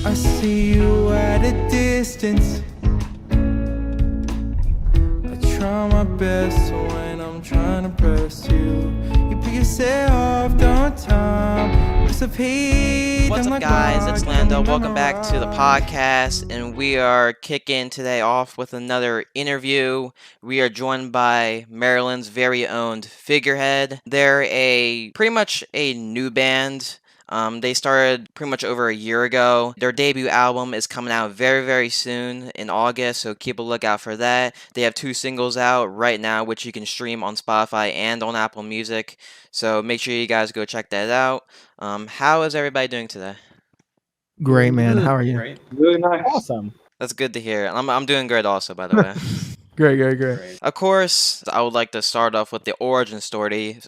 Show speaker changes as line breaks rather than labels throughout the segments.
I see you at a distance. I try my best when I'm trying to press you. You pick yourself, don't time.
What's up, guys? It's Lando. Welcome back to the podcast, and we are kicking today off with another interview. We are joined by Maryland's very own Figurehead. They're pretty much a new band. They started pretty much over a year ago. Their debut album is coming out very, very soon in August, so keep a lookout for that. They have 2 singles out right now, which you can stream on Spotify and on Apple Music, so make sure you guys go check that out. How is everybody doing today?
Great, man. How are you?
Great. Really nice.
Awesome.
That's good to hear. I'm doing great also, by the way.
Great.
Of course, I would like to start off with the origin story.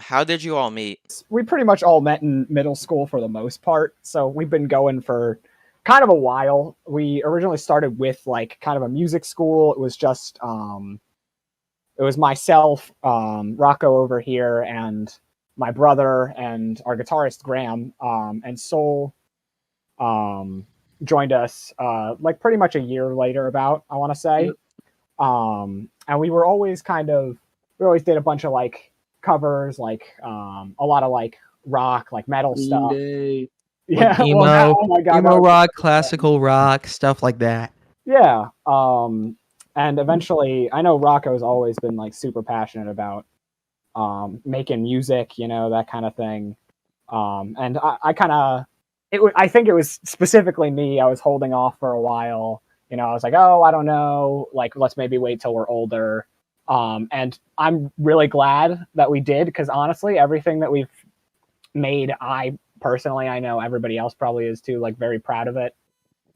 How did you all meet?
We pretty much all met in middle school for the most part, so we've been going for kind of a while. We originally started with like kind of a music school. It was just it was myself, Rocco over here, and my brother and our guitarist Graham, and Soul joined us like pretty much a year later, about, I want to say.
Yep.
And we always did a bunch of like covers, like a lot of like rock, like metal stuff. Yeah,
Like emo,
oh my God,
emo rock, classical rock, stuff like that.
yeah. And eventually, I know Rocco's always been like super passionate about making music, that kind of thing. And I think it was specifically me. I was holding off for a while. I was like, oh, I don't know. Like, let's maybe wait till we're older. And I'm really glad that we did, because honestly, everything that we've made, I know everybody else probably is too, like very proud of it.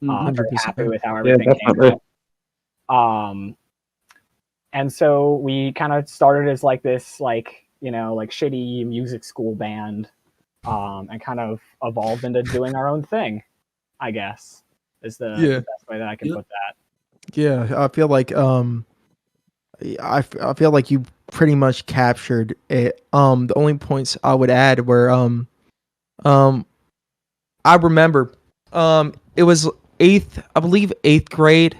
100%.
Very happy with how everything came out. And so we kind of started as like this, like, like shitty music school band, and kind of evolved into doing our own thing, I guess. Is the best way that I can put that.
Yeah, I feel like I feel like you pretty much captured it. The only points I would add were I remember it was eighth grade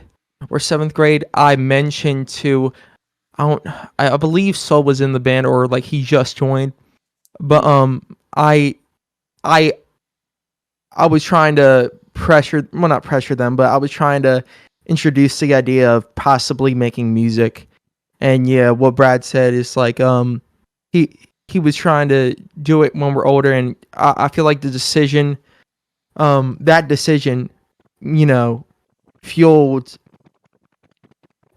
or 7th grade. I mentioned to I believe Sol was in the band, or like he just joined, but I was trying to not pressure them, but I was trying to introduce the idea of possibly making music. And yeah, what Brad said is like he was trying to do it when we're older, and I feel like the decision, that decision, fueled.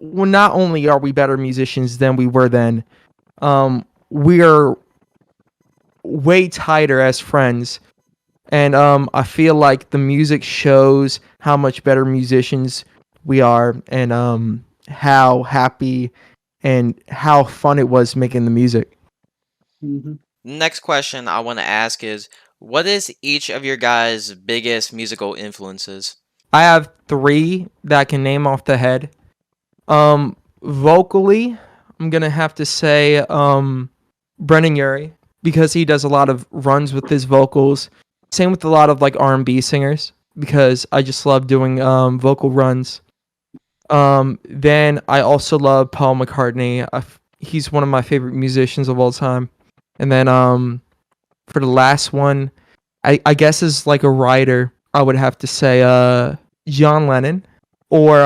Well, not only are we better musicians than we were then, we're way tighter as friends. And I feel like the music shows how much better musicians we are, and how happy and how fun it was making the music.
Mm-hmm.
Next question I want to ask is, what is each of your guys' biggest musical influences?
I have 3 that I can name off the head. Vocally, I'm gonna have to say Brennan Urie, because he does a lot of runs with his vocals. Same with a lot of like R&B singers, because I just love doing vocal runs. Then I also love Paul McCartney. He's one of my favorite musicians of all time. And then for the last one, I guess is like a writer, I would have to say John Lennon, or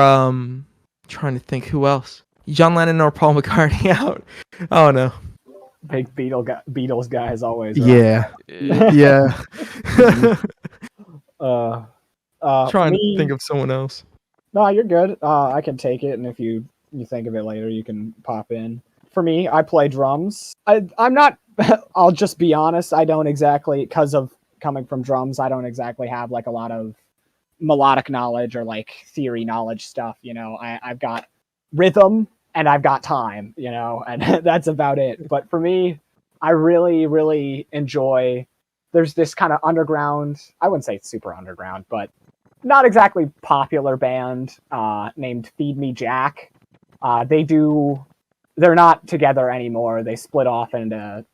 trying to think who else. John Lennon or Paul McCartney out. I don't know.
Big Beatles guy as always. Right?
Yeah. Trying
to
think of someone else.
No, you're good. I can take it, and if you think of it later, you can pop in. For me, I play drums. I'm not. I'll just be honest. I don't exactly, because of coming from drums, I don't exactly have like a lot of melodic knowledge or like theory knowledge stuff. I've got rhythm and I've got time. And that's about it. But for me, I really, really enjoy. There's this kind of underground. I wouldn't say it's super underground, but not exactly popular band named Feed Me Jack. They're not together anymore. They split off into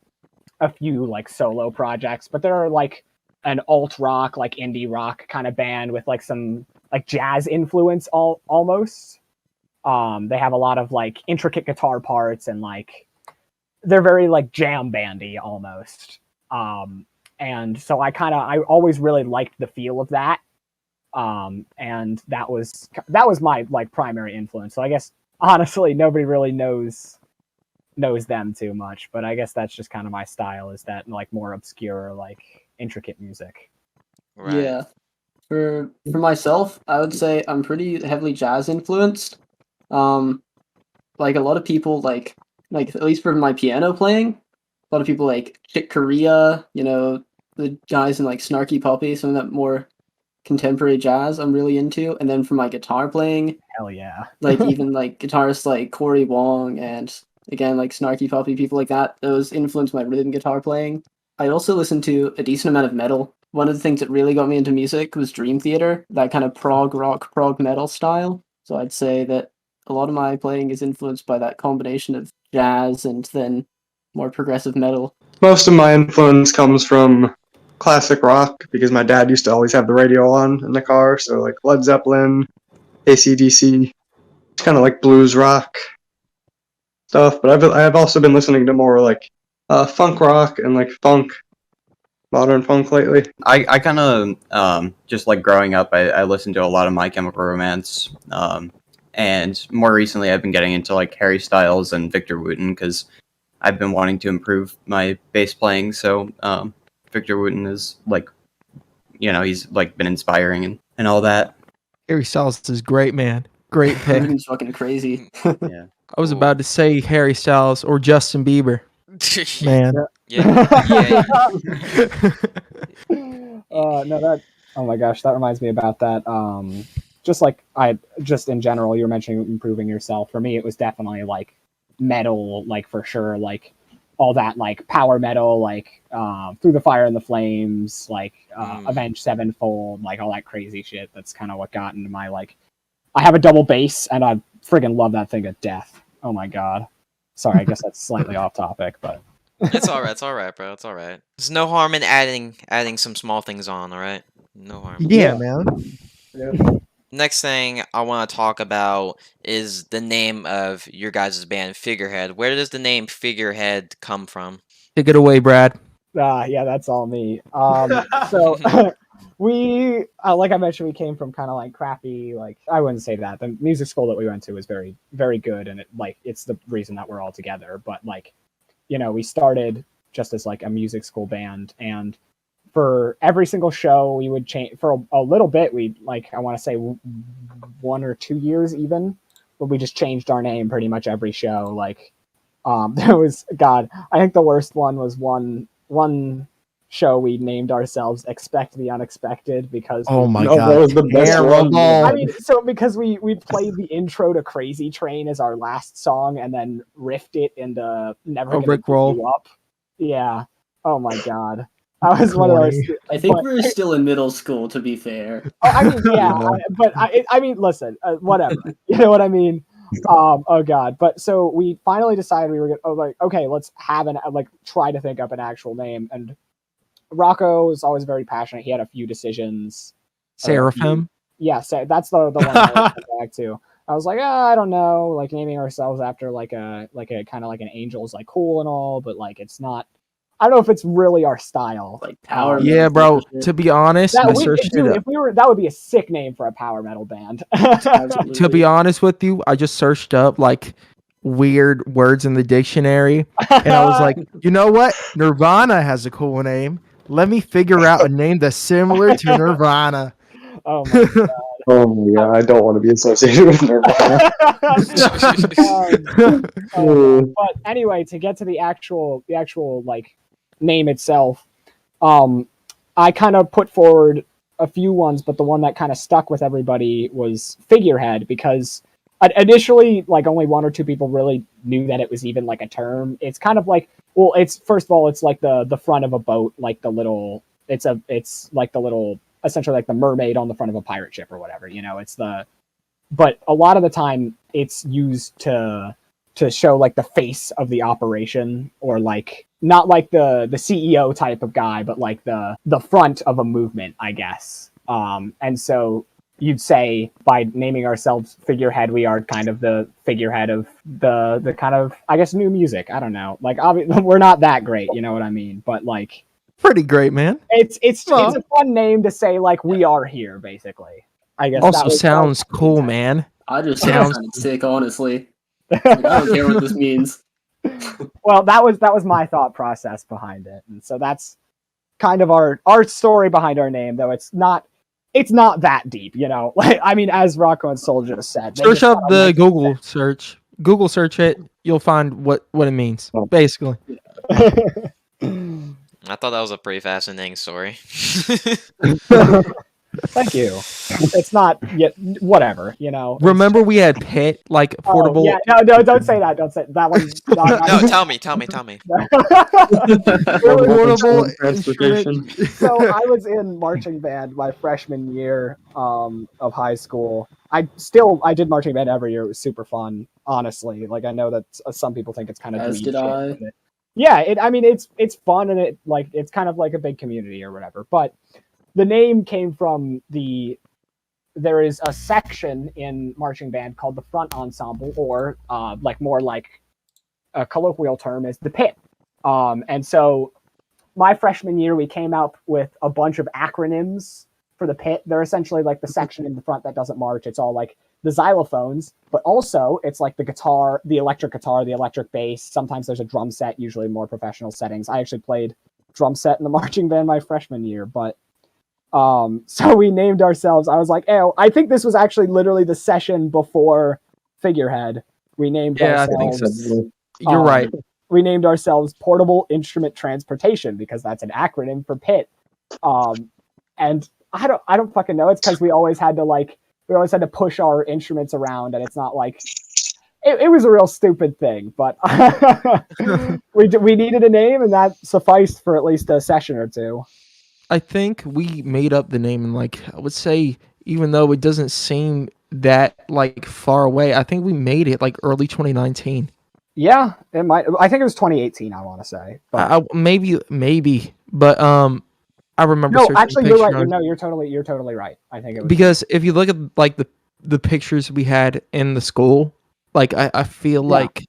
a few like solo projects, but they're like an alt rock, like indie rock kind of band with like some like jazz influence almost. They have a lot of like intricate guitar parts and like they're very like jam bandy almost. And so I always really liked the feel of that. And that was my like primary influence. So I guess honestly nobody really knows them too much, but I guess that's just kind of my style, is that like more obscure, like intricate music.
Right.
Yeah. For myself, I would say I'm pretty heavily jazz influenced. Like a lot of people like at least for my piano playing, a lot of people like Chick Corea, the guys in like Snarky Puppy, some of that more contemporary jazz I'm really into. And then for my guitar playing,
Hell yeah.
like even like guitarists like Corey Wong and again like Snarky Puppy, people like that, those influence my rhythm guitar playing. I also listen to a decent amount of metal. One of the things that really got me into music was Dream Theater, that kind of prog rock, prog metal style. So I'd say that a lot of my playing is influenced by that combination of jazz and then more progressive metal.
Most of my influence comes from classic rock because my dad used to always have the radio on in the car. So like Led Zeppelin, AC/DC, it's kind of like blues rock stuff. But I've also been listening to more like funk rock and like funk, modern funk lately.
I kind of just like growing up, I listened to a lot of My Chemical Romance, and more recently I've been getting into like Harry Styles and Victor Wooten because I've been wanting to improve my bass playing. So Victor Wooten is like, he's like been inspiring and all that.
Harry Styles is great, man. Great pick.
He's fucking crazy.
Yeah.
I was about to say Harry Styles or Justin Bieber. Man.
Yeah.
Oh my gosh, that reminds me about that. Just in general, you were mentioning improving yourself. For me, it was definitely like metal, like for sure, like all that like power metal, like Through the Fire and the Flames, like Avenged Sevenfold, like all that crazy shit. That's kind of what got into my like. I have a double bass, and I friggin' love that thing to death. Oh my god. Sorry, I guess that's slightly off topic, but
It's all right, bro. It's all right. There's no harm in adding some small things on. All right, no harm.
Yeah, man.
Next thing I want to talk about is the name of your guys' band, Figurehead. Where does the name Figurehead come from?
Take it away, Brad.
yeah, that's all me. So we, like I mentioned, we came from kind of like crappy, like I wouldn't say that. The music school that we went to was very, very good, and it's the reason that we're all together. But like, we started just as like a music school band, and for every single show we would change for a little bit. We like, I want to say 1 or 2 years even, but we just changed our name pretty much every show. Like, there was, God, I think the worst one was one show we named ourselves Expect the Unexpected because
Oh my
No,
god.
that was the best one.
I mean, so because we played the intro to Crazy Train as our last song and then riffed it into Never Gonna Give
Rickroll.
You Up. Yeah. Oh my god. I was one of those.
I think we're still in middle school, to be fair.
I mean, yeah, but I mean, listen, whatever. You know what I mean? Oh god. But so we finally decided we were gonna okay, let's have try to think up an actual name. And Rocco was always very passionate. He had a few decisions.
Seraphim.
Yeah, so that's the one I was going back to. I was like, I don't know, like naming ourselves after like a kind of like an angel is like cool and all, but like it's not. I don't know if it's really our style.
Like power.
Yeah,
metal
bro.
shit.
To be honest, I searched it up.
If we were, that would be a sick name for a power metal band.
Absolutely.
To be honest with you, I just searched up like weird words in the dictionary, and I was like, you know what? Nirvana has a cool name. Let me figure out a name that's similar to Nirvana.
Oh my god.
Oh my god, I don't want to be associated with Nirvana.
But anyway, to get to the actual like name itself, I kind of put forward a few ones, but the one that kind of stuck with everybody was Figurehead because initially, like only one or two people really knew that it was even like a term. It's kind of like, well, it's first of all, it's like the front of a boat, like the little, it's like the little, essentially like the mermaid on the front of a pirate ship or whatever. You know, but a lot of the time it's used to show like the face of the operation, or like not like the CEO type of guy, but like the front of a movement, I guess. And so you'd say by naming ourselves Figurehead, we are kind of the figurehead of the kind of, I guess, new music. I don't know. Like, obviously, we're not that great, you know what I mean? But like,
Pretty great, man.
it's a fun name to say, like, we are here, basically. I guess.
Also sounds cool, man.
I just sound kind of sick, honestly. Like, I don't care what this means.
Well, that was my thought process behind it, and so that's kind of our story behind our name, though it's not that deep, you know. Like, I mean, as Rocco and Soul just said,
Search up the Google search. Google search it. You'll find what it means, basically.
I thought that was a pretty fascinating story.
Thank you. It's not yet, whatever, you know.
Remember we had Pit, like portable.
Oh, yeah, no, don't say that. Don't say that one's not.
No, tell me.
Portable
transportation.
So I was in marching band my freshman year of high school. I did marching band every year. It was super fun, honestly. Like, I know that some people think it's kind of
As did I.
Yeah, I mean, it's fun, and it's kind of like a big community or whatever. But the name came from there is a section in marching band called the front ensemble, or like more like a colloquial term is the pit. And so my freshman year, we came up with a bunch of acronyms for the pit. They're essentially like the section in the front that doesn't march. It's all like the xylophones, but also it's like the guitar, the electric bass. Sometimes there's a drum set, usually more professional settings. I actually played drum set in the marching band my freshman year, but so we named ourselves. I was like, oh, I think this was actually literally the session before Figurehead. We named ourselves.
I think so. You're right.
We named ourselves Portable Instrument Transportation because that's an acronym for PIT. And I don't fucking know. It's because we always had to push our instruments around, and it's not like it was a real stupid thing, but we needed a name, and that sufficed for at least a session or two.
I think we made up the name in, like, I would say, even though it doesn't seem that like far away, I think we made it like early 2019.
Yeah, it might. I think it was 2018. I want to say, but
maybe, but I remember.
No, actually, you're right. No, you're totally right. I think it was
because if you look at like the pictures we had in the school, like I feel like,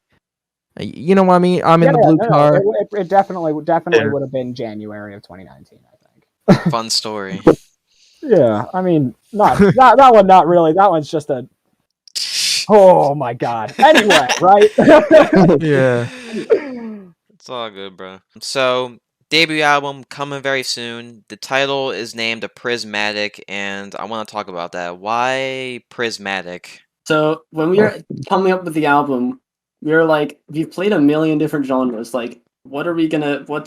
you know what I mean. I'm in the blue car.
It definitely would have been January of 2019. I think.
Fun story.
Yeah, I mean, that one. Not really. That one's just a. Oh my god. Anyway, right?
Yeah.
It's all good, bro. So, debut album coming very soon. The title is named Prismatic, and I want to talk about that. Why Prismatic?
So when we were coming up with the album, we were like, we've played a million different genres. Like, what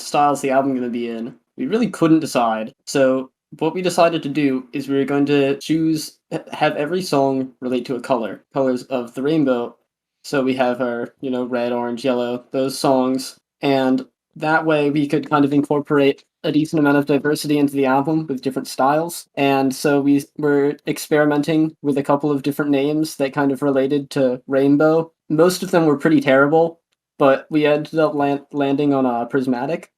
style is the album gonna be in? We really couldn't decide. So what we decided to do is we were going to have every song relate to a colors of the rainbow. So we have our, red, orange, yellow, those songs. And that way we could kind of incorporate a decent amount of diversity into the album with different styles. And so we were experimenting with a couple of different names that kind of related to rainbow. Most of them were pretty terrible, but we ended up landing on Prismatic.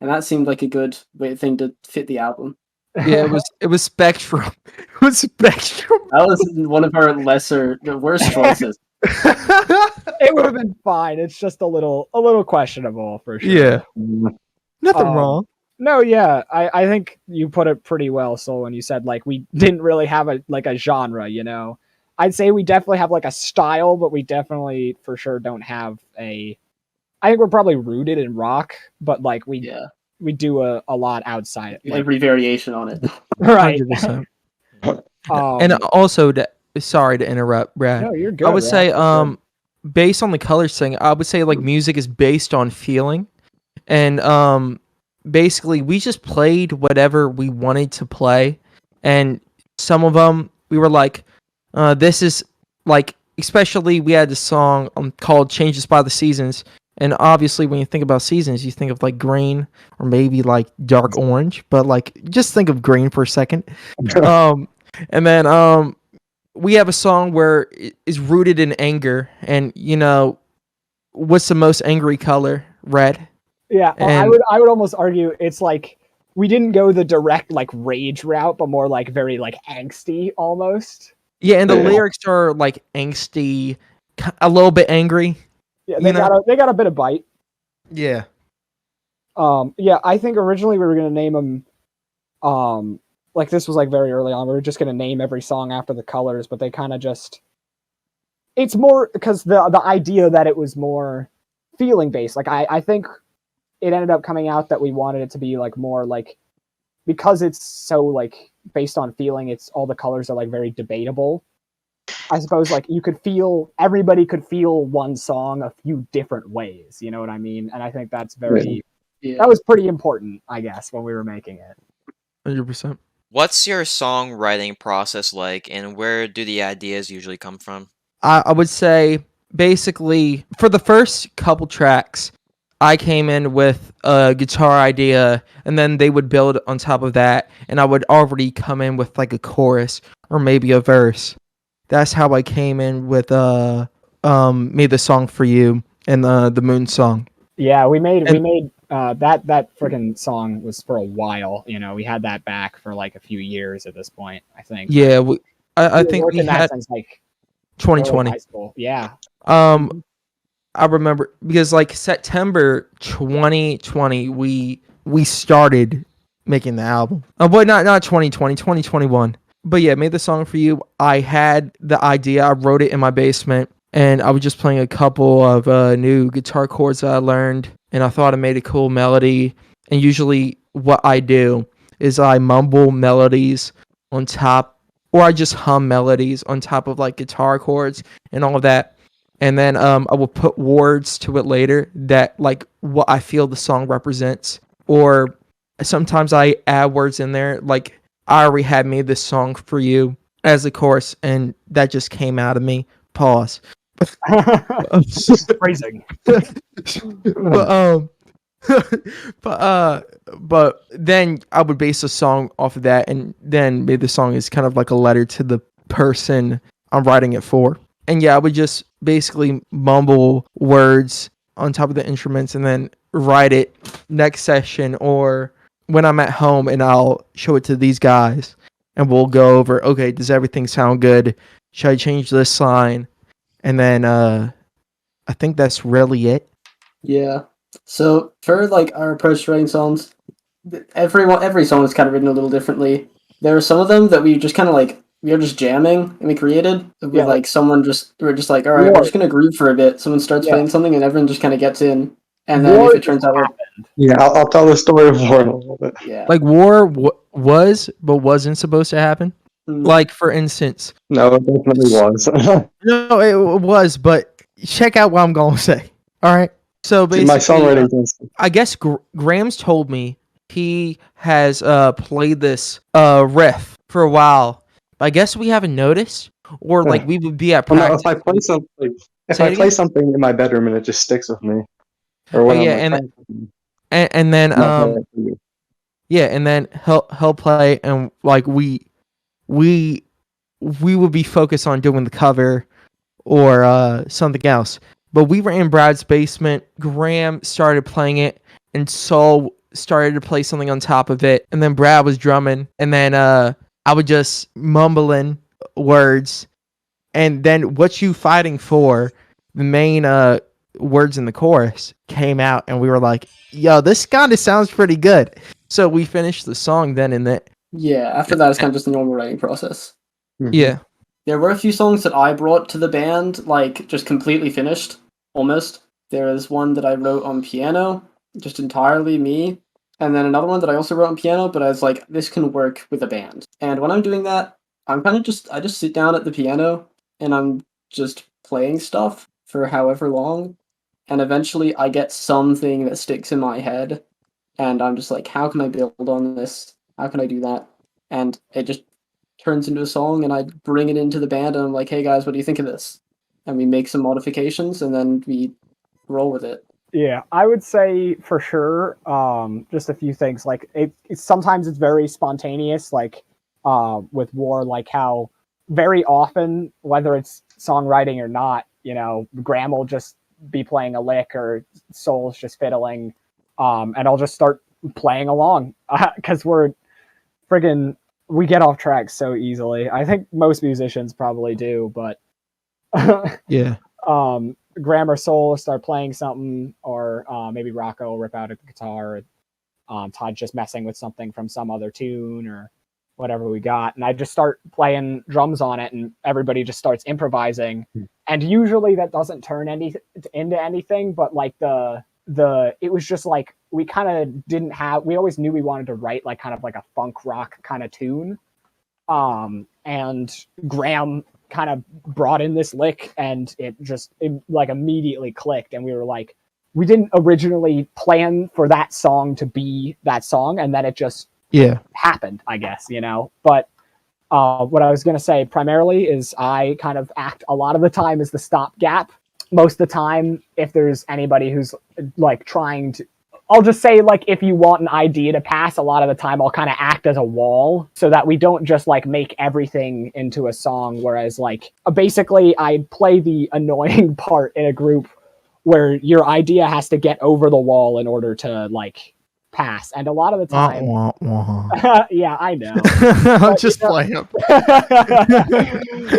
And that seemed like a good thing to fit the album.
Yeah, it was Spectrum. It was Spectrum.
That was one of our worst choices.
It would have been fine. It's just a little questionable for sure.
Yeah. Nothing wrong.
No, yeah. I think you put it pretty well, Sol, when you said like we didn't really have a genre, I'd say we definitely have like a style, but we definitely for sure don't have I think we're probably rooted in rock, but like we do a lot outside it.
Every variation on it.
Right.
100%. And also, sorry to interrupt, Brad.
No, you're good.
I would say, based on the colors thing, I would say like music is based on feeling, and basically we just played whatever we wanted to play, and some of them we were like, this is like especially we had this song called "Changes by the Seasons," and obviously when you think about seasons, you think of like green or maybe like dark orange, but like just think of green for a second. And then we have a song where it is rooted in anger, and what's the most angry color? Red.
Yeah,
And
I would almost argue it's like we didn't go the direct like rage route, but more like very like angsty almost.
yeah, and the
Yeah.
lyrics are like angsty, a little bit angry.
Yeah, they got a bit of bite.
Yeah.
Yeah, I think originally we were gonna name them. Like this was like very early on. We were just gonna name every song after the colors, but they kind of just. It's more because the idea that it was more feeling based. Like I think it ended up coming out that we wanted it to be like more like because it's so like based on feeling. It's all the colors are like very debatable. I suppose like everybody could feel one song a few different ways. You know what I mean? And I think that's very.
Yeah.
That was pretty important, I guess, when we were making it.
100%.
What's your songwriting process like, and where do the ideas usually come from?
I would say basically for the first couple tracks, I came in with a guitar idea, and then they would build on top of that, and I would already come in with like a chorus or maybe a verse. That's how I came in with made the song for you and the Moon song.
Yeah, we made
And-
that freaking song was for a while. We had that back for like a few years at this point. I think.
Yeah, I
We were
think we
working that
had
since like early
2020.
high school. Yeah.
I remember because like September 2020 we started making the album. But not 2020, 2021. But yeah, made the song for you. I had the idea. I wrote it in my basement, and I was just playing a couple of new guitar chords that I learned, and I thought I made a cool melody. And usually what I do is I mumble melodies on top, or I just hum melodies on top of like guitar chords and all of that. And then I will put words to it later that like what I feel the song represents. Or sometimes I add words in there like I already had made this song for you as a chorus, and that just came out of me. Pause.
Phrasing.
but but then I would base the song off of that, and then made the song is kind of like a letter to the person I'm writing it for. And yeah, I would just basically mumble words on top of the instruments and then write it next session or when I'm at home, and I'll show it to these guys and we'll go over, okay, does everything sound good? Should I change this line? And then I think that's really it.
Yeah. So for like our approach to writing songs, every song is kind of written a little differently. There are some of them that we just kind of like we are just jamming and we created with
Yeah,
like we're just like all right,
War.
we're just gonna groove for a bit. Someone starts
Yeah.
playing something and everyone just kind of gets in. And then
War
if it turns out,
Yeah, I'll tell the story of War in a little bit.
yeah,
Like war was but wasn't supposed to happen.
Mm.
Like for instance,
No, it definitely was.
no, it was, but check out what I'm going to say. All right. So
See, my
basically,
songwriting is
I guess Graham's told me he has played this riff for a while. But I guess we haven't noticed, or like we would be at
well, no,
practice.
if I play something,
Say it again?
something in my bedroom and it just sticks with me, or when
Oh,
I'm
yeah,
like,
and-
practicing,
and then
I'm not playing it for you.
yeah, and then he'll play, and like we would be focused on doing the cover or something else. But we were in Brad's basement. Graham started playing it, and Saul started to play something on top of it. And then Brad was drumming, and then I would just mumbling words. And then "What You Fighting For," the main words in the chorus, came out, and we were like, "Yo, this kind of sounds pretty good." So we finished the song then and then.
yeah. After that, it's kind of just the normal writing process.
Yeah.
There were a few songs that I brought to the band, like just completely finished, almost. There is one that I wrote on piano, just entirely me, and then another one that I also wrote on piano, but I was like, this can work with a band. And when I'm doing that, I just sit down at the piano and I'm just playing stuff for however long, and eventually I get something that sticks in my head, and I'm just like, how can I build on this? How can I do that? And it just turns into a song, and I bring it into the band, and I'm like, hey guys, what do you think of this? and we make some modifications, and then we roll with it.
Yeah, I would say for sure. Just a few things. Like sometimes it's very spontaneous. Like with War, like how very often, whether it's songwriting or not, Graham will just be playing a lick or Soul's just fiddling, and I'll just start playing along because we get off track so easily. I think most musicians probably do, but
Yeah.
Graham or Soul will start playing something, or maybe Rocco will rip out a guitar, or Todd just messing with something from some other tune or whatever we got, and I just start playing drums on it, and everybody just starts improvising. And usually that doesn't turn into anything, but like it was just like we kind of didn't have. We always knew we wanted to write like kind of like a funk rock kind of tune, and Graham kind of brought in this lick, and it like immediately clicked, and we were like, we didn't originally plan for that song to be that song, and then it just happened, I guess, but what I was going to say primarily is I kind of act a lot of the time as the stopgap. Most of the time, if there's anybody who's like trying to, I'll just say, like, if you want an idea to pass, a lot of the time I'll kind of act as a wall so that we don't just like make everything into a song. Whereas like basically I play the annoying part in a group where your idea has to get over the wall in order to like pass. And a lot of the time, yeah, I know.
I'm just playing up.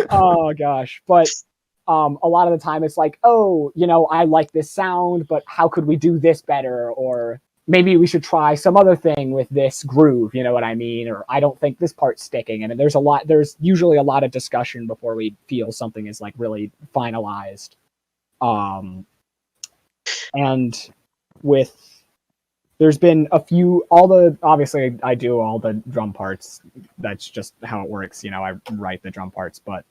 Oh gosh. But a lot of the time it's like, oh, I like this sound, but how could we do this better? Or maybe we should try some other thing with this groove, you know what I mean? Or I don't think this part's sticking. And there's usually a lot of discussion before we feel something is like really finalized. And there's been a few, obviously I do all the drum parts. That's just how it works. I write the drum parts, but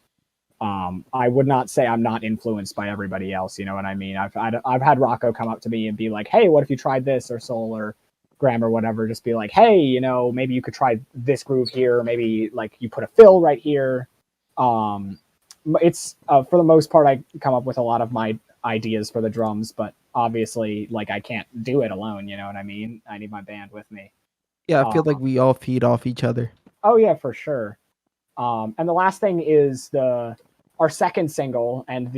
I would not say I'm not influenced by everybody else. You know what I mean? I've had Rocco come up to me and be like, hey, what if you tried this, or Soul or Graham or whatever, just be like, hey, maybe you could try this groove here. Or maybe like you put a fill right here. It's for the most part, I come up with a lot of my ideas for the drums, but obviously like I can't do it alone. You know what I mean? I need my band with me.
Yeah, I feel like we all feed off each other.
Oh yeah, for sure. And the last thing is our second single and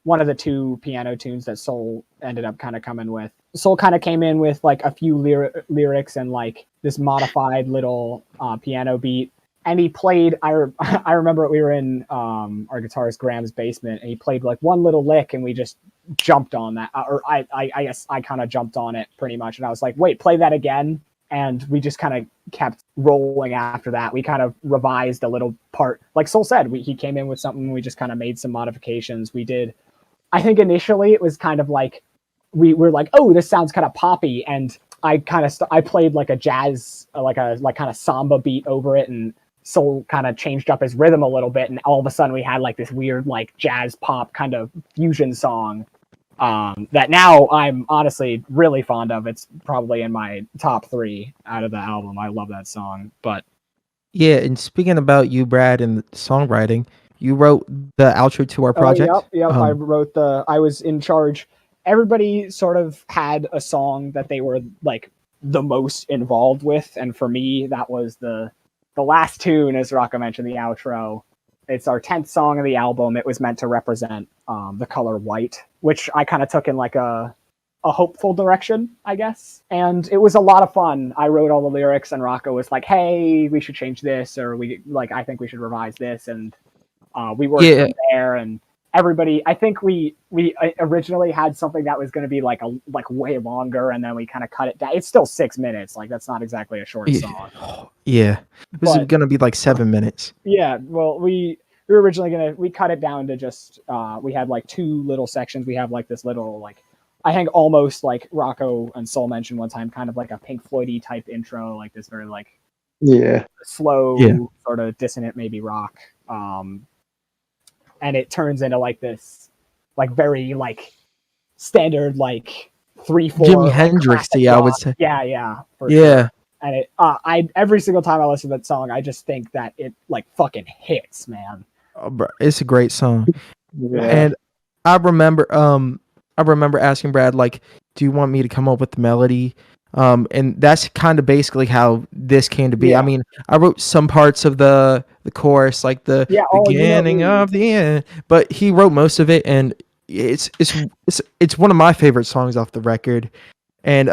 one of the two piano tunes that Soul ended up kind of coming with. Soul kind of came in with like a few lyrics and like this modified little piano beat. And he played, I remember we were in our guitarist Graham's basement, and he played like one little lick, and we just jumped on that. Or I guess I kind of jumped on it pretty much. And I was like, wait, play that again. And we just kind of kept rolling after that. We kind of revised a little part. Like Soul said, he came in with something. We just kind of made some modifications. We did. I think initially it was kind of like, we were like, oh, this sounds kind of poppy. And I kind of, I played like a jazz, like kind of samba beat over it. And Soul kind of changed up his rhythm a little bit. And all of a sudden we had like this weird, like jazz pop kind of fusion song. That now I'm honestly really fond of. It's probably in my top 3 out of the album. I love that song. But
yeah, and speaking about you, Brad, and songwriting, you wrote the outro to our project.
Yep. I was in charge. Everybody sort of had a song that they were like the most involved with, and for me, that was the last tune, as Rocco mentioned, the outro. It's our 10th song of the album. It was meant to represent the color white, which I kind of took in like a hopeful direction, I guess. And it was a lot of fun. I wrote all the lyrics, and Rocco was like, hey, we should change this, or I think we should revise this. And we worked from there, and everybody, I think we originally had something that was going to be like way longer, and then we kind of cut it down. It's still 6 minutes. Like, that's not exactly a short song.
Yeah. It was going to be like 7 minutes.
Yeah. Well, we were originally we cut it down to just, we had like 2 little sections. We have like this little, like, I think almost like Rocco and Soul mentioned one time, kind of like a Pink Floyd-y type intro, like this very like slow, sort of dissonant, maybe rock. And it turns into like this, like very like standard, like 3/4
Jimi Hendrix-y, I would say.
Yeah. Sure. And it, every single time I listen to that song, I just think that it like fucking hits, man.
Oh, bro, it's a great song.
Yeah.
And I remember asking Brad, like, do you want me to come up with the melody? And that's kind of basically how this came to be.
Yeah.
I mean, I wrote some parts of the chorus, like the
Yeah,
beginning of the end, but he wrote most of it, and it's one of my favorite songs off the record. And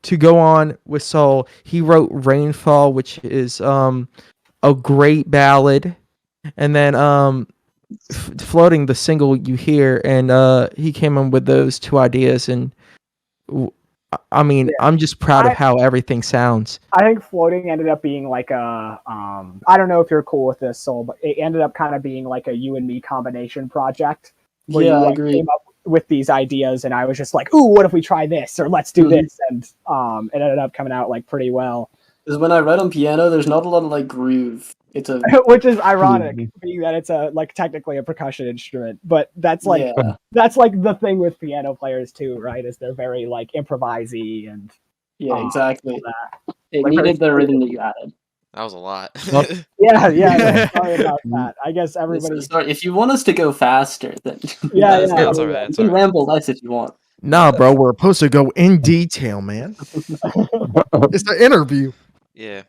to go on with Soul, he wrote Rainfall, which is a great ballad, and then Floating, the single you hear, and he came in with those two ideas, and I mean, I'm just proud of how everything sounds.
I think Floating ended up being like a I don't know if you're cool with this, Soul, but it ended up kind of being like a you and me combination project where
Yeah,
you
I
like
agree.
came up with these ideas, and I was just like, ooh, what if we try this, or let's do this, and it ended up coming out like pretty well.
Because when I write on piano, there's not a lot of like groove. It's a
Which is ironic, being that it's a like technically a percussion instrument, but that's like
yeah,
that's like the thing with piano players too, right? Is they're very like improvisey and
yeah, exactly.
that.
It
Like,
needed the
very-
rhythm that you added.
That was a lot.
Yeah. Sorry about that. I guess everybody.
Sorry, if you want us to go faster, then
Yeah,
That's
yeah.
good. That's all right.
you
That's
can
all right.
ramble less if you want.
Nah, bro, we're supposed to go in detail, man. It's the interview.
Yeah.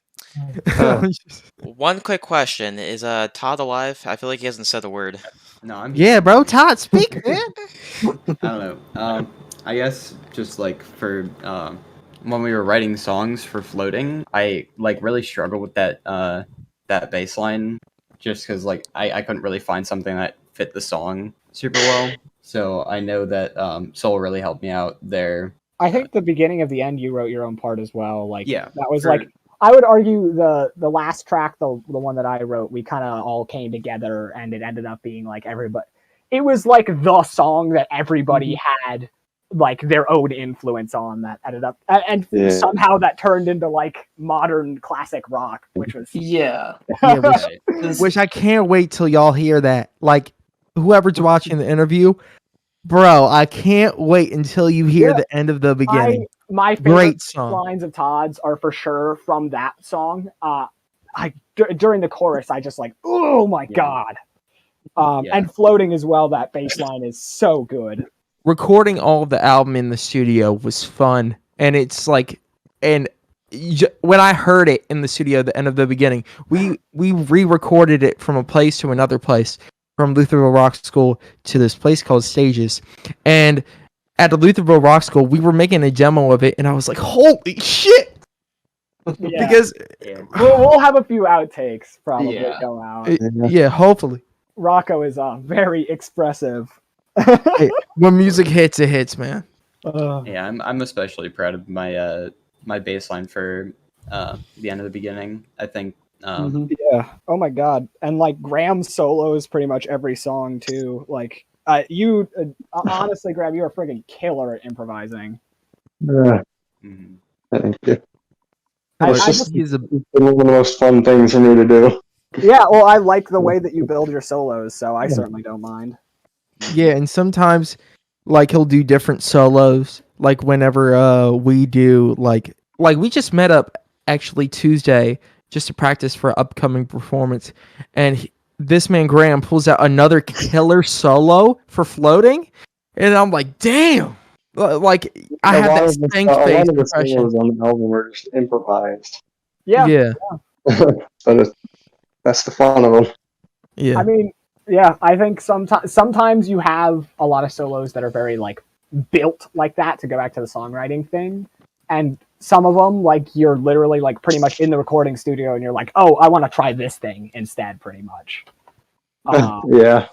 Uh,
One quick question: is Todd alive? I feel like he hasn't said a word.
No, I'm
Yeah, bro, Todd, speak, man.
I don't know. I guess just like for when we were writing songs for Floating, I like really struggled with that bass line just because like I couldn't really find something that fit the song super well. So I know that Soul really helped me out there.
I think the beginning of the end, you wrote your own part as well. Like,
Yeah,
that was
for-
like, I would argue the last track, the one that I wrote, we kind of all came together, and it ended up being like everybody. It was like the song that everybody had like their own influence on, that ended up, and
Yeah.
somehow that turned into like modern classic rock, which was
Yeah,
Yeah,
Right.
which I can't wait till y'all hear that. Like, whoever's watching the interview, bro, I can't wait until you hear
Yeah.
the end of the beginning.
my favorite
Great song.
lines of Todd's are for sure from that song. During the chorus, I just like, oh my god.
Yeah.
And Floating as well. That bass line is so good.
Recording all of the album in the studio was fun, and it's like, and when I heard it in the studio at the end of the beginning, we re-recorded it from a place to another place, from Lutherville Rock School to this place called Stages, and at the Lutherville Rock School, we were making a demo of it, and I was like, holy shit!
Yeah.
Because
Yeah.
we'll have a few outtakes probably
Yeah.
go out.
yeah, hopefully.
Rocco is very expressive.
Hey, when music hits, it hits, man.
Yeah, I'm especially proud of my my bass line for the end of the beginning. I think
Yeah. Oh my god. And like Graham solos pretty much every song too. Like you honestly, Graham, you're a friggin' killer at improvising.
mhm. Thank you.
It's
I
just-
just-
he's a-
It's been one of the most fun things for me to do.
Yeah, well, I like the way that you build your solos, so I certainly don't mind.
yeah, and sometimes like he'll do different solos. Like whenever we do like we just met up actually Tuesday just to practice for an upcoming performance, and this man Graham pulls out another killer solo for Floating, and I'm like, damn. Like I have that stank
a
face
lot of the
impression.
solos on the album were just improvised,
Yeah.
but that's the fun of them.
Yeah.
I mean, yeah, I think sometimes you have a lot of solos that are very like built like that, to go back to the songwriting thing, and some of them like you're literally like pretty much in the recording studio and you're like, oh, I want to try this thing instead, pretty much.
Yeah,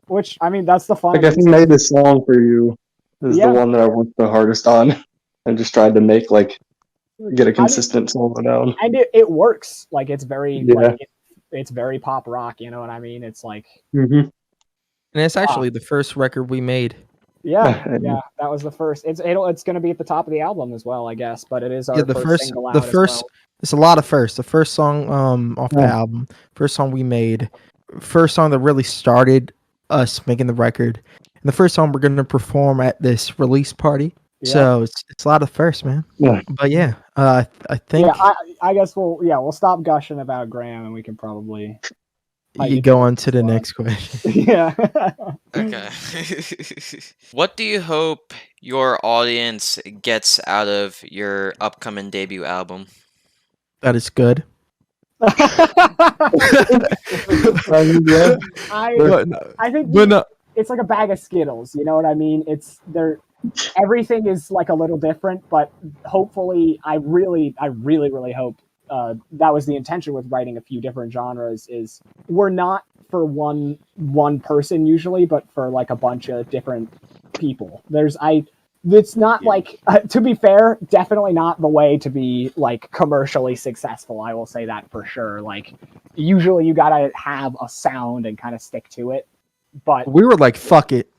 Which, I mean, that's the fun.
like I think made this song for you is
Yeah.
the one that I worked the hardest on, and just tried to make get a consistent solo down.
And it works. Like it's very
Yeah.
like it's very pop rock. You know what I mean? It's like
Mm-hmm.
And it's actually the first record we made.
yeah, that was the first. It's going to be at the top of the album as well, I guess. But it is our
Yeah, the first
single out
the
as
first
well.
it's a lot of firsts. The first song off the
Yeah.
album, first song we made, first song that really started us making the record, and the first song we're going to perform at this release party.
Yeah.
So it's a lot of firsts, man.
Yeah.
But yeah, I think
Yeah, I guess we'll stop gushing about Graham and we can probably
You go on to the next question.
Yeah.
Okay. What do you hope your audience gets out of your upcoming debut album?
That is good.
Yeah.
I think
But no,
it's like a bag of Skittles. You know what I mean? Everything is like a little different, but hopefully, I really hope that was the intention with writing a few different genres. Is we're not for one person usually, but for like a bunch of different people. It's not like, to be fair, definitely not the way to be like commercially successful. I will say that for sure. Like, usually you gotta have a sound and kind of stick to it. But
we were like, fuck it.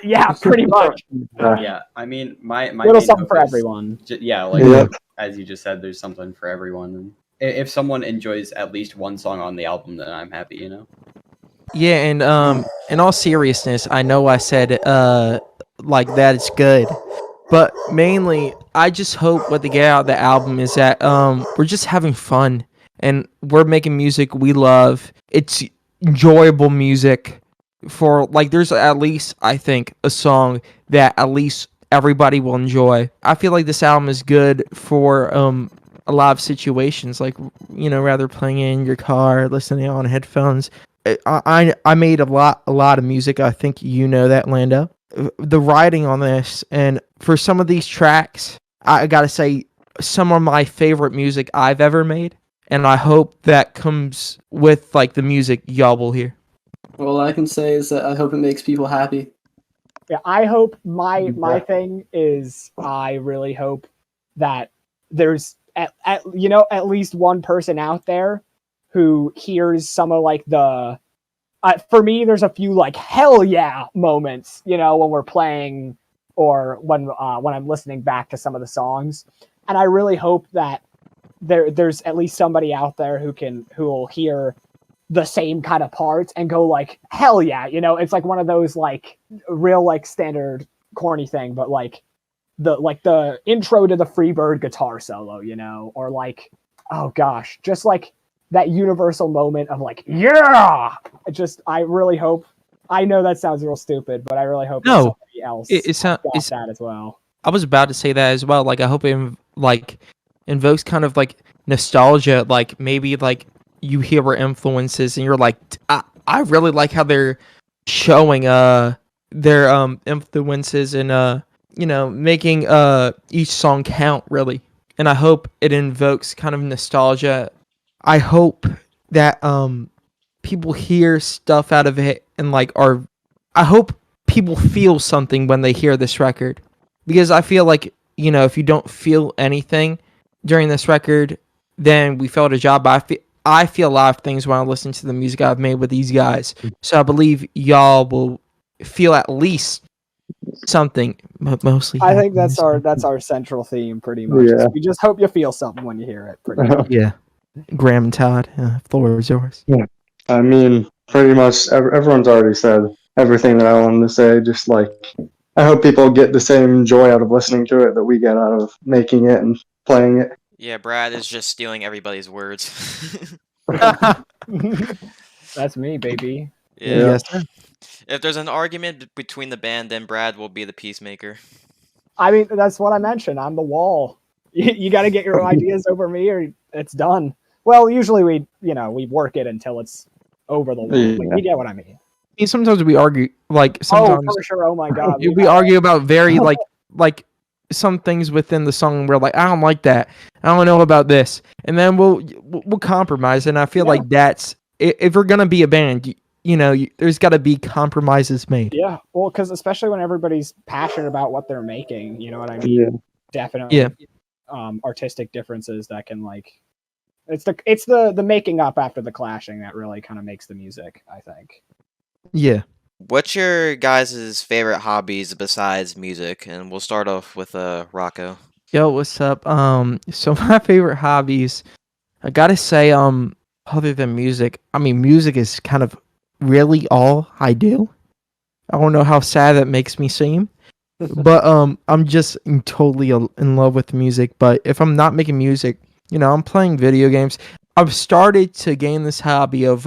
yeah, pretty much.
Yeah, I mean, my
Little
main
something
hope
for
is
everyone.
Yeah, like
Yeah.
as you just said, there's something for everyone. And if someone enjoys at least one song on the album, then I'm happy. You know.
Yeah, and in all seriousness, I know I said like that it's good, but mainly I just hope what they get out of the album is that we're just having fun and we're making music we love. It's enjoyable music for like there's at least I think a song that at least everybody will enjoy. I feel like this album is good for a lot of situations, like rather playing it in your car, listening on headphones. I made a lot of music. I think you know that, Lando. The writing on this, and for some of these tracks, I gotta say some of my favorite music I've ever made, and I hope that comes with like the music y'all will hear.
All I can say is that I hope it makes people happy.
Yeah, I hope my thing is I really hope that there's at least one person out there who hears some of like the for me there's a few like hell yeah moments, when we're playing or when I'm listening back to some of the songs, and I really hope that there's at least somebody out there who will hear the same kind of parts and go like hell yeah. It's like one of those like real like standard corny thing, but like the intro to the Freebird guitar solo, or like, oh gosh, just like that universal moment of like, yeah. I really hope, I know that sounds real stupid, but I really hope that somebody else got that as well.
I was about to say that as well. Like I hope it like invokes kind of like nostalgia, like maybe like you hear our influences and you're like, I really like how they're showing their influences and making each song count really. And I hope it invokes kind of nostalgia. I hope that people hear stuff out of it and like I hope people feel something when they hear this record, because I feel like if you don't feel anything during this record, then we failed a job. I feel a lot of things when I listen to the music I've made with these guys, so I believe y'all will feel at least something, but mostly
I think that's our central theme pretty much.
Yeah.
We just hope you feel something when you hear it pretty much.
Yeah. Graham and Todd, floor is yours.
I mean, pretty much everyone's already said everything that I wanted to say. Just like, I hope people get the same joy out of listening to it that we get out of making it and playing it.
Yeah, Brad is just stealing everybody's words.
That's me, baby.
Yeah.
Yes, sir.
If there's an argument between the band, then Brad will be the peacemaker.
I mean, that's what I mentioned. I'm the wall. You got to get your ideas over me, or it's done. Well, usually we work it until it's over the wall.
Yeah.
You get what I mean.
Sometimes we argue, like sometimes
Oh, for sure. Oh my god.
we argue about very like some things within the song. We're like, I don't like that. I don't know about this, and then we'll compromise. And I feel like that's if we're gonna be a band, there's got to be compromises made.
Yeah, well, because especially when everybody's passionate about what they're making, you know what I mean?
Yeah.
Definitely.
Yeah.
Artistic differences that can like, it's the making up after the clashing that really kind of makes the music, I think.
Yeah.
What's your guys' favorite hobbies besides music? And we'll start off with Rocco.
Yo, what's up? So my favorite hobbies, I gotta say, other than music, I mean, music is kind of really all I do. I don't know how sad that makes me seem, but I'm just totally in love with music. But if I'm not making music, I'm playing video games. I've started to gain this hobby of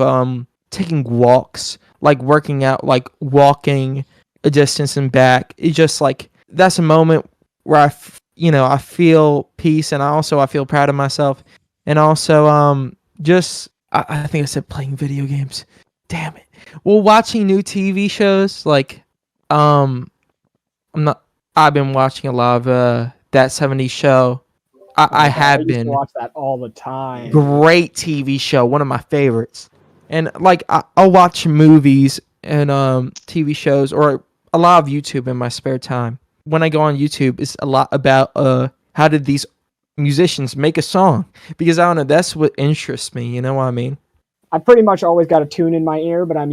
taking walks, like working out, like walking a distance and back. It's just like that's a moment where I feel peace, and I feel proud of myself, and also just I think I said playing video games. Damn it. Well, watching new TV shows like I'm not. I've been watching a lot of That 70s Show. I
I
have
used to
been.
watch that all the time.
Great TV show, one of my favorites. And like I'll watch movies and TV shows or a lot of YouTube in my spare time. When I go on YouTube, it's a lot about how did these musicians make a song? Because I don't know, that's what interests me. You know what I mean?
I pretty much always got a tune in my ear, but I'm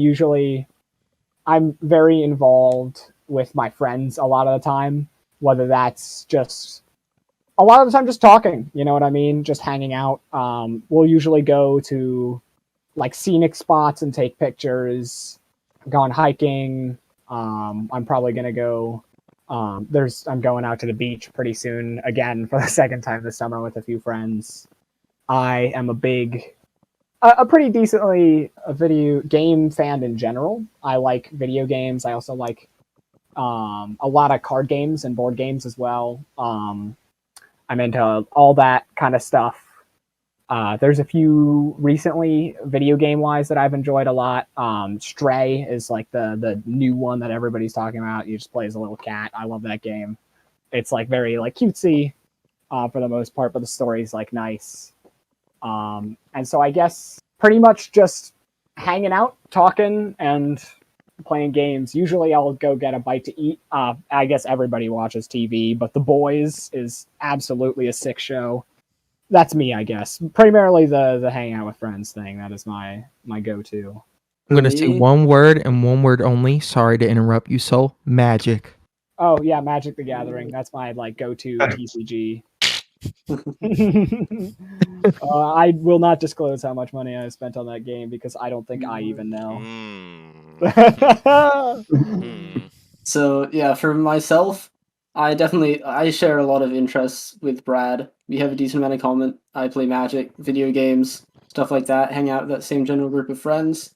very involved with my friends a lot of the time, whether that's just a lot of the time just talking, you know what I mean? Just hanging out. We'll usually go to like scenic spots and take pictures, gone hiking. I'm probably going to go, I'm going out to the beach pretty soon again for the second time this summer with a few friends. I am a pretty decently a video game fan in general. I like video games. I also like a lot of card games and board games as well. I'm into all that kind of stuff. There's a few recently video game wise that I've enjoyed a lot. Stray is like the new one that everybody's talking about. You just play as a little cat. I love that game. It's like very like cutesy for the most part, but the story's like nice. And so I guess pretty much just hanging out, talking, and playing games. Usually I'll go get a bite to eat. I guess everybody watches TV, but The Boys is absolutely a sick show. That's me, I guess. Primarily the hang out with friends thing. That is my go-to.
I'm going to say one word and one word only. Sorry to interrupt you, Soul. Magic.
Oh, yeah, Magic the Gathering. That's my like go-to TCG. I will not disclose how much money I spent on that game because I don't think I even know.
So yeah, for myself, I share a lot of interests with Brad. We have a decent amount in common. I play Magic, video games, stuff like that. Hang out with that same general group of friends.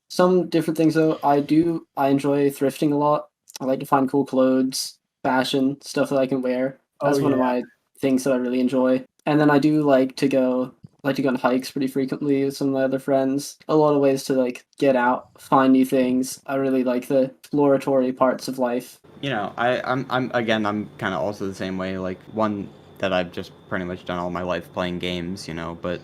Some different things though. I enjoy thrifting a lot. I like to find cool clothes, fashion, stuff that I can wear. That's one of my things that I really enjoy. And then I do like to go on hikes pretty frequently with some of my other friends. A lot of ways to like get out, find new things. I really like the exploratory parts of life.
You know, I'm kind of also the same way. Like one that I've just pretty much done all my life playing games. You know, but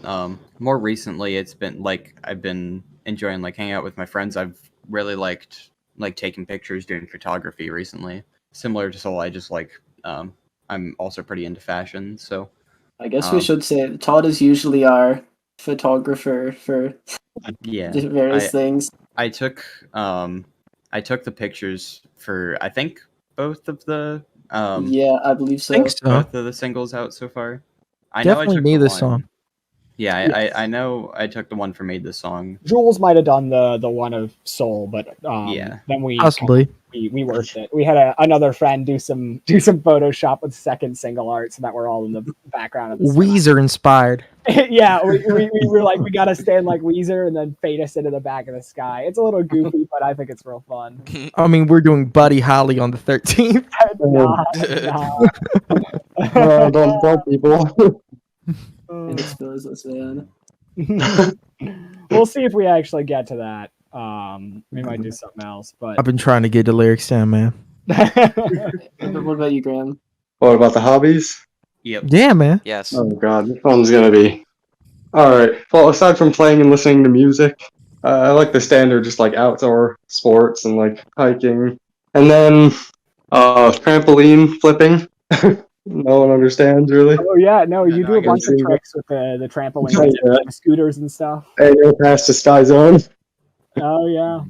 more recently it's been like I've been enjoying like hanging out with my friends. I've really liked like taking pictures, doing photography recently. Similar to Soul, I just like I'm also pretty into fashion, so.
I guess we should say Todd is usually our photographer for various things.
I took the pictures for I think both of the
yeah, I believe so.
Both of the singles out so far. I
Definitely
know I took
Made
the
This
one.
Song.
Yeah,
Yes.
I know I took the one for Made This Song.
Jules might have done the one of Soul, but
Yeah.
then we
Possibly.
we worked it. We had another friend do some Photoshop with second single art, so that we're all in the background of the sky.
Weezer inspired.
Yeah, we were like, we gotta stand like Weezer and then fade us into the back of the sky. It's a little goofy, but I think it's real fun.
I mean, we're doing Buddy Holly on the 13th.
No, don't tell people.
Expose us, man.
We'll see if we actually get to that. We might do something else, but
I've been trying to get the lyrics down, man.
What about you, Graham?
What about the hobbies?
Yep.
Yeah, man.
Yes.
Oh god, this one's gonna be. Alright, well, aside from playing and listening to music, I like the standard, just like outdoor sports and like hiking. And then, trampoline flipping. No one understands, really.
oh yeah, no,
Yeah,
you
no,
do
I
a
get
bunch of
you.
tricks with the trampoline,
Oh, yeah.
the scooters and stuff.
Hey, go past the sky zone.
Oh yeah.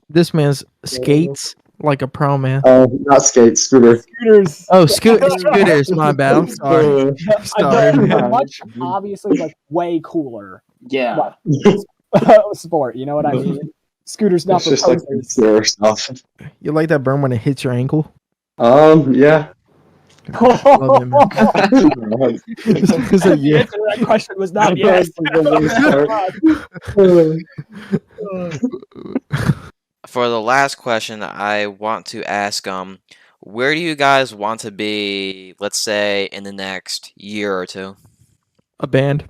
This man's skates like a pro, man.
Not skates, scooter.
Scooters.
Oh, scooters, my bad. I'm sorry. Sorry,
A
man.
much obviously like way cooler
Yeah.
sport. You know what I mean? Scooters not
It's
for
just like
posers.
pure stuff.
You like that burn when it hits your ankle?
Yeah.
Love it, man. It's a
The
yeah.
answer to that question was not yes.
For the last question, I want to ask, where do you guys want to be, let's say, in the next year or two?
A band.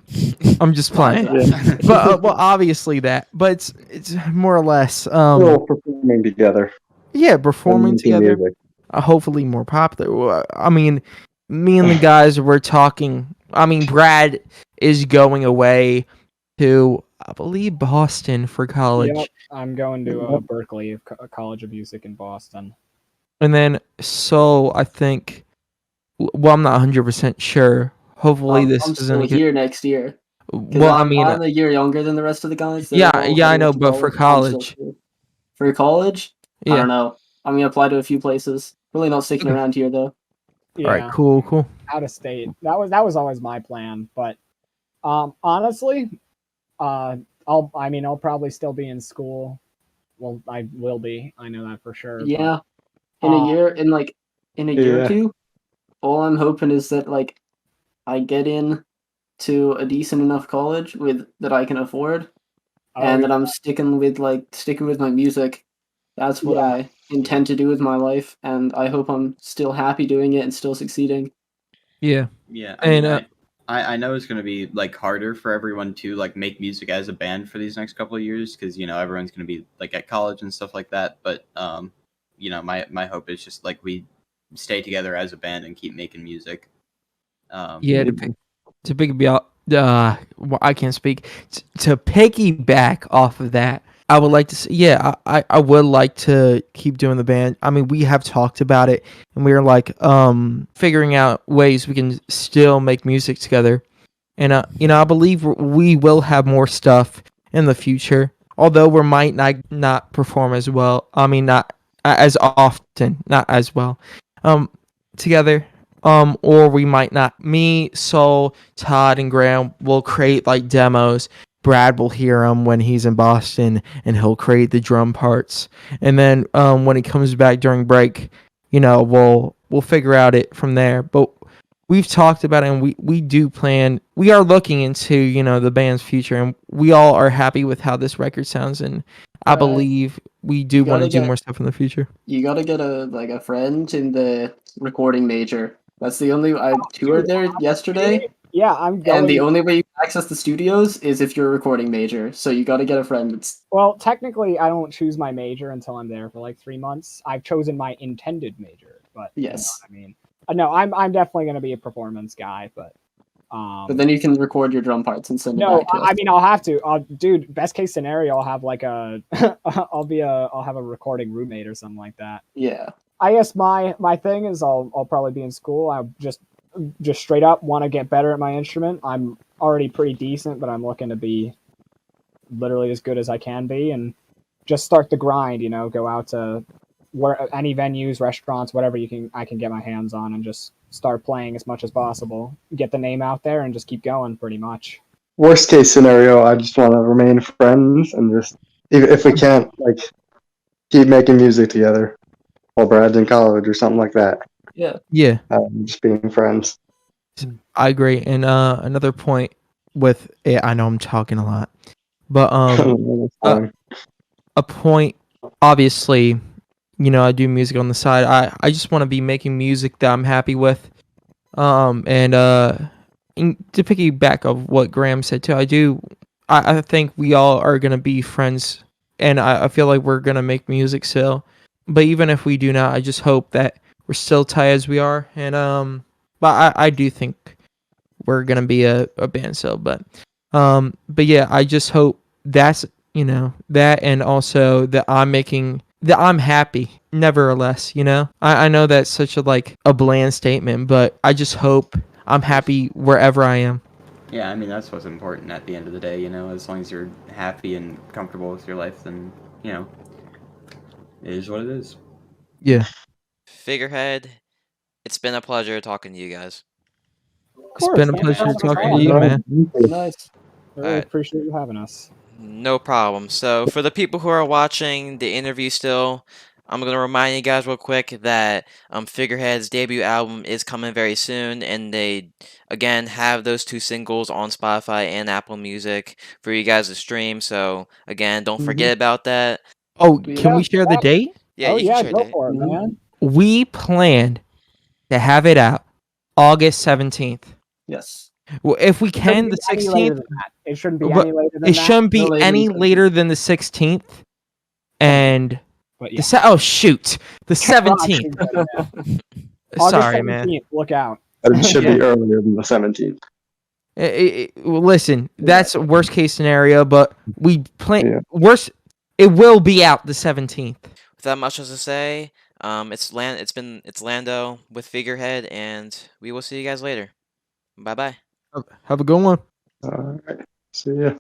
I'm just playing.
Yeah.
But well, obviously that. But it's more or less
We're all performing together.
yeah, performing
and making
together.
music.
Hopefully more popular. I mean, me and the guys were talking. I mean, Brad is going away to, I believe, Boston for college.
Yep, I'm going to Berkeley, a College of Music in Boston.
And then, so I think, well, I'm not 100% sure. Hopefully, this
I'm
isn't
still
a good.
here next year. 'Cause
Well, I mean,
I'm a year younger than the rest of the guys. They're
yeah,
all
yeah, I
heading
know,
off to
but for
I'm still
college,
here. For college, I
yeah.
don't know. I'm gonna apply to a few places. Really not sticking
Okay.
around here though.
Yeah,
All right, cool.
out of state. That was always my plan. But honestly, I'll probably still be in school. Well, I will be. I know that for sure.
Yeah,
But,
in a year, in a year or
Yeah.
two, all I'm hoping is that I get in to a decent enough college with that I can afford, and that I'm sticking with my music. That's what
Yeah.
I intend to do with my life, and I hope I'm still happy doing it and still succeeding.
Yeah,
Yeah,
And,
I mean, I know it's gonna be like harder for everyone to like make music as a band for these next couple of years because everyone's gonna be like at college and stuff like that. But my hope is just like we stay together as a band and keep making music.
yeah. To piggyback, well, I can't speak. To piggyback off of that, I would like to see, yeah, I would like to keep doing the band. I mean, we have talked about it, and we are like figuring out ways we can still make music together. And I believe we will have more stuff in the future. Although we might not perform as well. I mean, not as often, not as well. Together. Or we might not. Me, Sol, Todd, and Graham will create like demos. Brad will hear them when he's in Boston, and he'll create the drum parts. And then when he comes back during break, we'll figure out it from there. But we've talked about it, and we do plan. We are looking into the band's future, and we all are happy with how this record sounds. And I believe we do want to do more stuff in the future.
You gotta get a friend in the recording major. That's the only I toured there yesterday.
Yeah, I'm going.
And the only way you can access the studios is if you're a recording major. So you got to get a friend.
Well, technically, I don't choose my major until I'm there for like 3 months. I've chosen my intended major, but
yes,
you know what I mean. No, I'm definitely going to be a performance guy, but
then you can record your drum parts and send it back to us.
I mean, I'll have to. Dude, best case scenario, I'll have like I'll have a recording roommate or something like that.
Yeah.
I guess my thing is I'll probably be in school. I just straight up want to get better at my instrument. I'm already pretty decent, but I'm looking to be literally as good as I can be, and just start the grind. Go out to any venues, restaurants, whatever I can get my hands on, and just start playing as much as possible. Get the name out there, and just keep going. Pretty much.
Worst case scenario, I just want to remain friends and just if we can't keep making music together while Brad's in college or something like that.
Yeah.
Just being friends.
I agree. And another point with it, I know I'm talking a lot, but a point, obviously, I do music on the side. I just want to be making music that I'm happy with. And to piggyback of what Graham said too, I think we all are gonna be friends, and I feel like we're gonna make music still. But even if we do not, I just hope that we're still tight as we are. And but I do think we're gonna be a band still. But yeah, I just hope that's that, and also that I'm happy, nevertheless. I know that's such a bland statement, but I just hope I'm happy wherever I am.
Yeah, I mean that's what's important at the end of the day. As long as you're happy and comfortable with your life, then it is what it is.
Yeah.
Figurehead, it's been a pleasure talking to you guys.
It's been a pleasure talking to you, man.
Nice.
I really appreciate you having us.
No problem. So for the people who are watching the interview still, I'm gonna remind you guys real quick that Figurehead's debut album is coming very soon, and they again have those 2 singles on Spotify and Apple Music for you guys to stream. So again, don't forget about that.
Oh,
Yeah.
can we share the date?
Yeah,
oh
you can
yeah,
share
go
that.
for it,
Mhm.
man.
We planned to have it out August 17th.
Yes.
Well, if we can,
Shouldn't
the
be any later
16th.
than that. It shouldn't be
But
any later than
It
that.
shouldn't be
No later than
any
17th.
later than the 16th. And
But
the
yeah,
oh shoot, the 17th.
August
Sorry, man.
17th, look out.
But it should
Yeah.
be earlier than the 17th.
Well, listen, that's worst case scenario, but we plan
Yeah.
worst. It will be out the 17th.
Without much else to say, it's Lando with Figurehead, and we will see you guys later. Bye bye.
Have a good one.
All right. See ya.